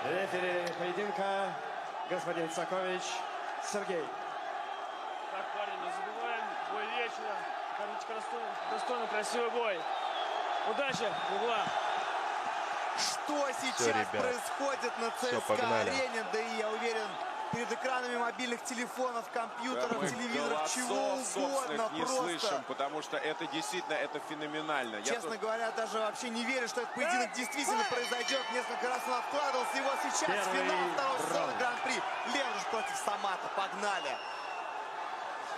Рефери поединка господин Цакович Сергей. Так, парни, не забываем. Бой вечера. Покажите достойный, красивый бой. Удачи, угла. Что сейчас происходит на ЦСКА-арене? Да и я уверен, перед экранами мобильных телефонов, компьютеров, да, телевизоров, чего угодно. Не слышим, потому что это действительно феноменально. Честно говоря, даже вообще не верю, что этот поединок действительно произойдет. Несколько раз он откладывался. И вот сейчас финал второго сезона Гран-при. Лендруш против Самата. Погнали.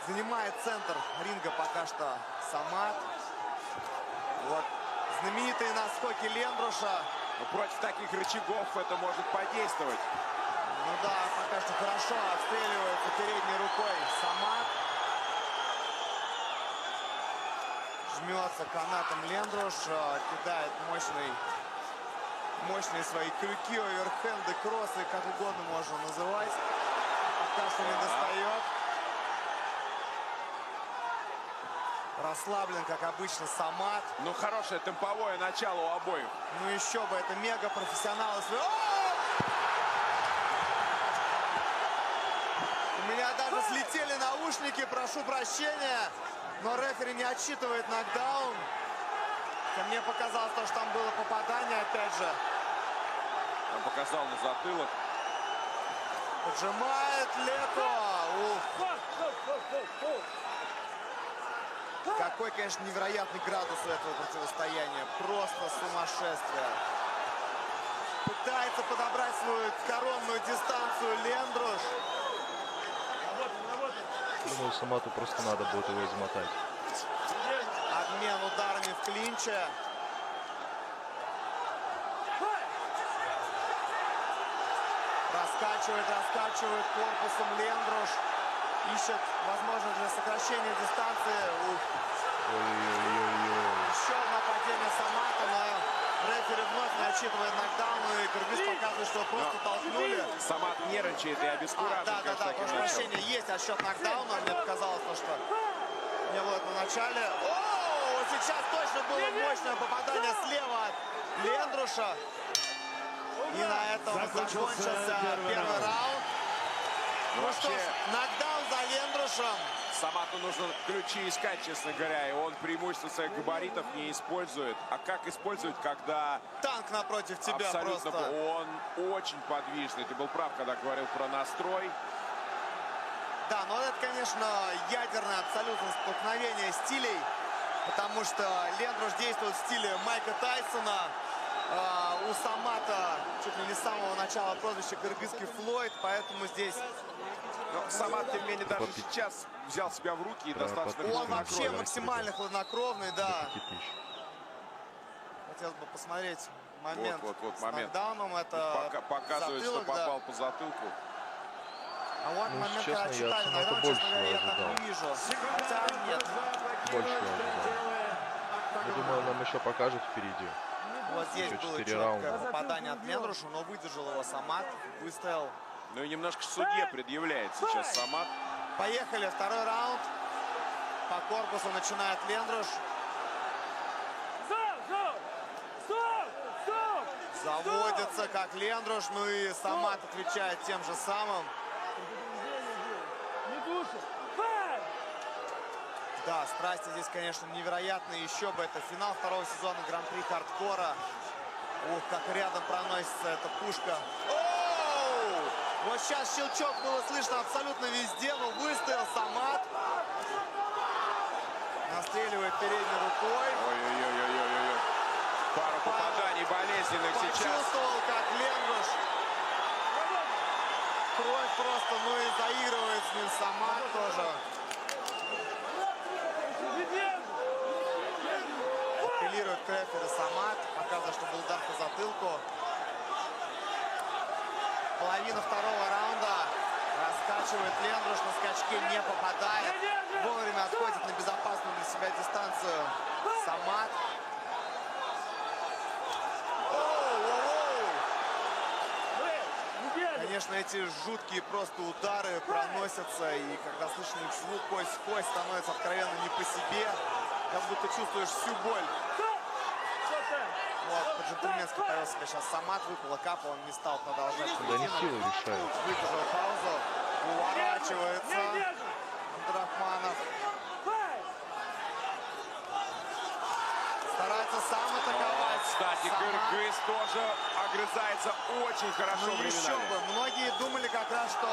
Занимает центр ринга пока что Самат. Вот знаменитые наскоки Лендруша. Но против таких рычагов это может подействовать. Ну да, пока что хорошо отстреливается передней рукой Самат. Жмется канатом Лендруш, кидает мощные свои крюки, оверхенды, кроссы, как угодно можно называть. Пока что не достает. Расслаблен, как обычно, Самат. Ну, хорошее темповое начало у обоих. Ну еще бы, это мега профессионалы. У меня даже слетели наушники, прошу прощения. Но рефери не отсчитывает нокдаун. Мне показалось, что там было попадание, опять же. Он показал на затылок. Поджимает Леко. Какой, конечно, невероятный градус у этого противостояния. Просто сумасшествие. Пытается подобрать свою коронную дистанцию Лендруш. Думаю, Самату просто надо будет его измотать. Обмен ударами в клинче. Раскачивает корпусом Лендруш. Ищет возможность для сокращения дистанции. Еще одно падение Самата, но рефери вновь не отсчитывает нокдаун. И кыргыз показывает, что просто толкнули. Самат нервничает и обескуражен. Да, прошу прощения, есть отсчет нокдауна. Мне показалось, что не было это в начале. О, вот сейчас точно было мощное попадание слева от Лендруша. И на этом закончился первый раунд. Ну что ж, нокдаун за Лендрушем. Самату нужно ключи искать, честно говоря. И он преимущество своих габаритов не использует. А как использовать, когда... Танк напротив тебя абсолютно просто. Он очень подвижный. Ты был прав, когда говорил про настрой. Да, но это, конечно, ядерное абсолютно столкновение стилей. Потому что Лендруш действует в стиле Майка Тайсона. У Самата чуть ли не с самого начала прозвище кыргызский Флойд, поэтому здесь... Но Самат, тем не менее, даже сейчас взял себя в руки и достаточно... Он вообще максимально хладнокровный, да. Хотелось бы посмотреть момент с нокдауном. Это показывает, затылок, что попал по затылку. А вот ну, момент, честно, когда читали, я больше я так не вижу. Хотя нет. Больше я думаю, нам еще покажут впереди. Вот здесь было четкое попадание от Лендруша, но выдержал его Самат, выстоял. Ну и немножко судье предъявляет сейчас Самат. Поехали, второй раунд. По корпусу начинает Лендруш. Заводится как Лендруш, ну и Самат отвечает тем же самым. Да, страсти здесь, конечно, невероятные. Еще бы, это финал второго сезона Гран-при Хардкора. Ух, как рядом проносится эта пушка. Оу! Вот сейчас щелчок было слышно абсолютно везде, но выстоял Самат. Настреливает передней рукой. Ой-ой-ой-ой-ой-ой. Пару попаданий болезненных сейчас. Почувствовал, как Лендруш. Кровь просто, ну и заигрывает с ним Самат тоже. Апеллирует к рефери Самат. Показывает, что был удар по затылку. Половина второго раунда. Раскачивает Лендруш, на скачке не попадает. Вовремя отходит на безопасную для себя дистанцию Самат. Конечно, эти жуткие просто удары проносятся, и когда слышно их звук кость в кость, становится откровенно не по себе, как будто чувствуешь всю боль. Вот, по-джентльменски повел себя сейчас Самат, выпала капа, он не стал продолжать Да не поединок. силы решают. Выдержал паузу, уворачивается Абдурахманов. Старается сам атаковать. Кстати, Самат. кыргыз тоже огрызается очень хорошо Ну еще временами. бы, многие думали как раз, что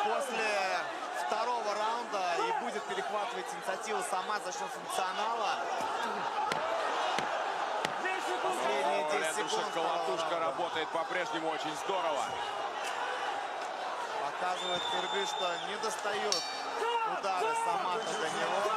после второго раунда и будет перехватывать инициативу Самат за счет функционала. Последние 10 Лендруша секунд. колотушка работает по-прежнему очень здорово. Показывает кыргыз, что не достают удары Самата до него.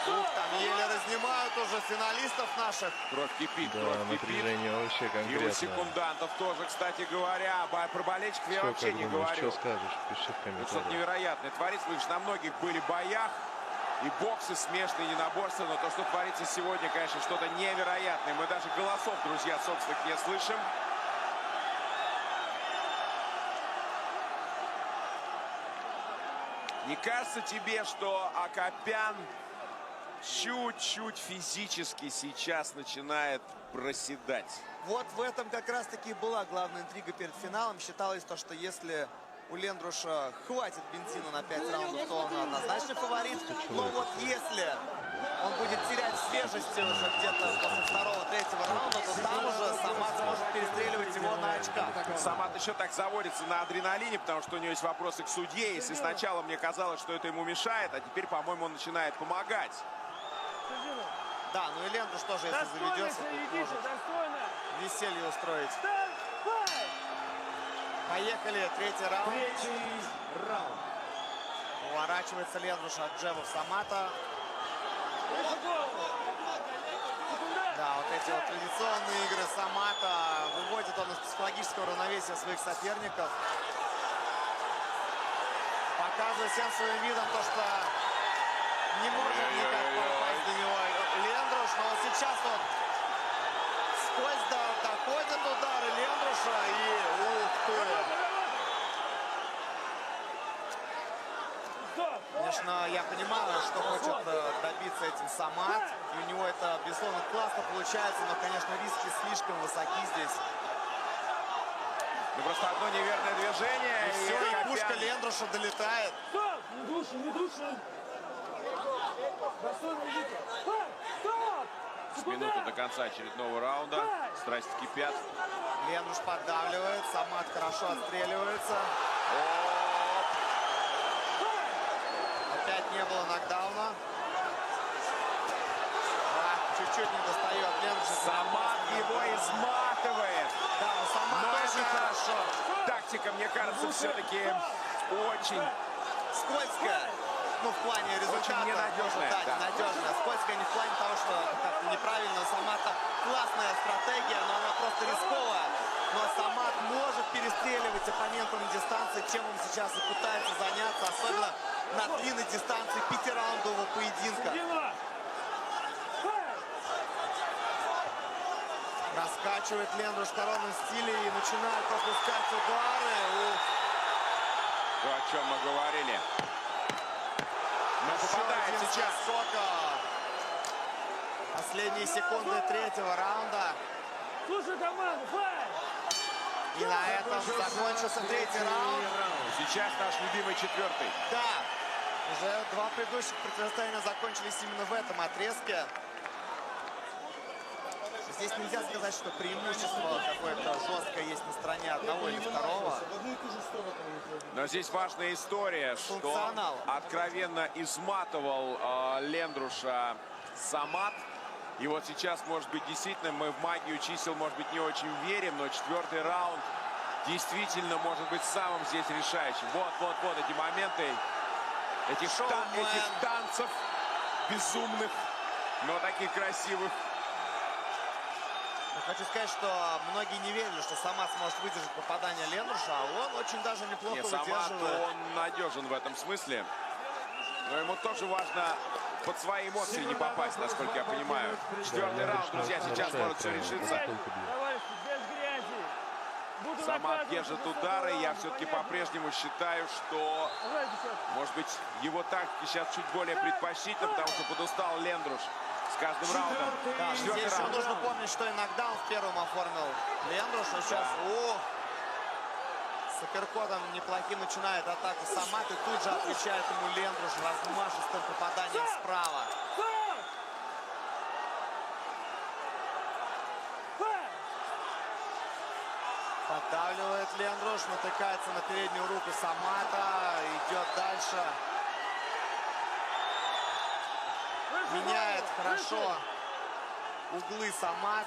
Ух, там еле разнимают уже финалистов наших. Кровь кипит, Да, кровь кипит. напряжение вообще И у конкретное. секундантов тоже, кстати говоря. Про болельщиков я Что, вообще как не думаешь, говорю. что скажешь? Пиши в Что-то комментариях. невероятное творится. Видишь, на многих были боях. И боксы смешные, единоборства. Но то, что творится сегодня, конечно, что-то невероятное. Мы даже голосов, друзья, собственных не слышим. Не кажется тебе, что Акопян чуть-чуть физически сейчас начинает проседать? Вот в этом как раз-таки была главная интрига перед финалом. Считалось то, что если у Лендруша хватит бензина на 5 раундов, то он однозначно фаворит. Но вот если он будет терять свежесть уже где-то после второго-третьего раунда, то там уже Самат сможет перестреливать его на очках. Самат еще так заводится на адреналине, потому что у него есть вопросы к судье. Если сначала мне казалось, что это ему мешает, а теперь, по-моему, он начинает помогать. Да, ну и Лендруш тоже, если заведется, тут может веселье устроить. Поехали, третий раунд. Третий раунд. Уворачивается Лендруш от джебов Самата. Да, вот эти вот традиционные игры Самата. Выводит он из психологического равновесия своих соперников. Показывает всем своим видом то, что не может никак попасть до него Лендруш. Но вот сейчас вот сквозь доходят удары Лендруша и ух ты! Конечно, я понимаю, что хочет добиться этим Самат. И у него это, безусловно, классно получается, но, конечно, риски слишком высоки здесь. Ну, просто одно неверное движение. И все, и Акопян- пушка Лендруша долетает. Стоп! Не души, не души! Достойно идите! Стоп! С минуты до конца очередного раунда. Страсти кипят. Лендруш поддавливает, Самат хорошо отстреливается. Опять не было нокдауна. Чуть-чуть не достает Лендруша. Самат его изматывает. Да, но Самат Но очень это хорошо. Тактика, мне кажется, все-таки очень... Скользкая. Ну, в плане результата. Очень ненадежная, Да, да. ненадежная. Скользкая не в плане того, что как-то неправильно. У Самата классная стратегия, но она просто рисковая. Но Самат может перестреливать оппонента на дистанции, чем он сейчас и пытается заняться. Особенно на длинной дистанции пятираундового поединка. Раскачивает Лендруш в коронном стиле и начинает пропускать удары. Ух. То, о чем мы говорили. Но попадает Еще один сейчас. скока. Последние секунды третьего раунда. Слушай команду, файт! И на этом закончился третий раунд. Сейчас наш любимый четвертый. Да, уже два предыдущих противостояния закончились именно в этом отрезке. Здесь нельзя сказать, что преимущество какое-то жесткое есть на стороне одного или второго. Но здесь важная история, что Функционал. откровенно изматывал Лендруша Самат. И вот сейчас, может быть, действительно мы в магию чисел, может быть, не очень верим, но четвертый раунд действительно может быть самым здесь решающим. Вот эти моменты, этих танцев безумных, но таких красивых. Но хочу сказать, что многие не верили, что Самат сможет выдержать попадание Лендруша, а он очень даже неплохо Самат, выдерживает. он надежен в этом смысле. Но ему тоже важно под свои эмоции не попасть, насколько я понимаю. Четвертый раунд, друзья, сейчас может все решиться. Товарищи, без грязи! Буду Самат наказывать держит за удары. свой Я раунд, все-таки понятно? по-прежнему считаю, что, Давайте сейчас. может быть, его тактика сейчас чуть более предпочтительна, потому что подустал Лендруш. с каждым раундом. Да, Четвертый здесь еще раунд. нужно помнить, что и нокдаун в первом оформил Лендруш. А сейчас, с апперкотом неплохим начинает атаку Самат. И тут же отвечает ему Лендруш размашистым попаданием справа. Поддавливает Лендруш, натыкается на переднюю руку Самата. Идет дальше. Меняет хорошо углы Самат.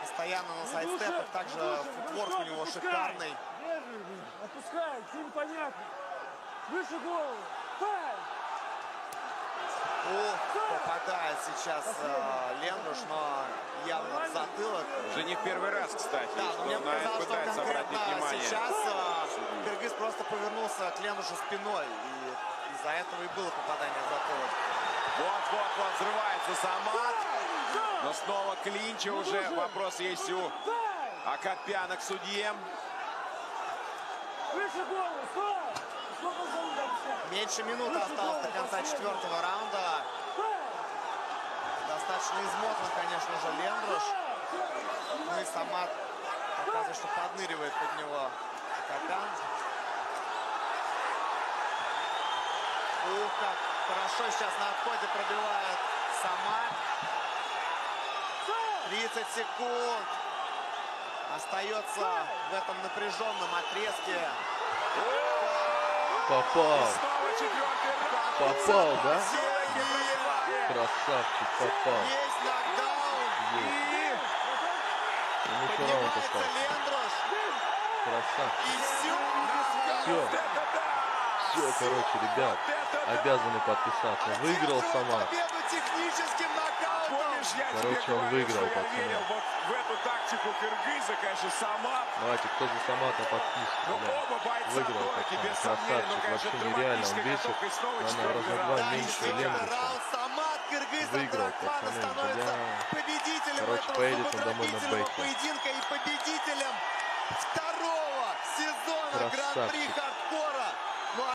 Постоянно на сайдстепах. Также футворк у него шикарный. Держи, отпускай, все непонятно. Выше голову. Попадает сейчас Лендруш, но явно в затылок. Уже не в первый раз, кстати, Да, но что мне на это показалось, что пытается обратить конкретно внимание. сейчас кыргыз просто повернулся к Лендрушу спиной. И из-за этого и было попадание в затылок. Вот, взрывается Самат. Но снова клинча уже. Вопрос есть у Акопяна к судье. Выше голову, стой! Сколько за Меньше минуты осталось до конца четвертого раунда. Достаточно измотан, конечно же, Лендруш. Ну и Самат показывает, что подныривает под него Акопян. Как хорошо сейчас на отходе пробивает Самат. 30 секунд. Остается в этом напряженном отрезке. Попал. Снова четвертый раунд. Попал, да? Есть Красавчик, попал. нокдаун. Есть. Ему еще раунд Поднимается остался. Лендруш. Красавчик. И все. Все. Все, короче, ребят, обязаны подписаться. Выиграл Самат. Победу техническим нокаутом. Помнишь, я Короче, тебе он говорил, выиграл, что я пацаны. верил вот в эту тактику кыргыза, конечно, Самат. Давайте, кто за Самата подпишется. Но Да. оба бойца Выиграл, дорогие, пацаны. без сомнения. Но, Красавчик, конечно, вообще нереально. Он драматическая весит, концовка. И снова наверное, четвертый раза раунд. два Да, меньше действительно, Лендруша. раунд Самат, кыргыз Выиграл, Абдрахманов пацаны, становится бля. победителем Короче, этого поедет он домой на зубодробительного бэхе. поединка и победителем второго сезона Красавчик. Гран-при хардкора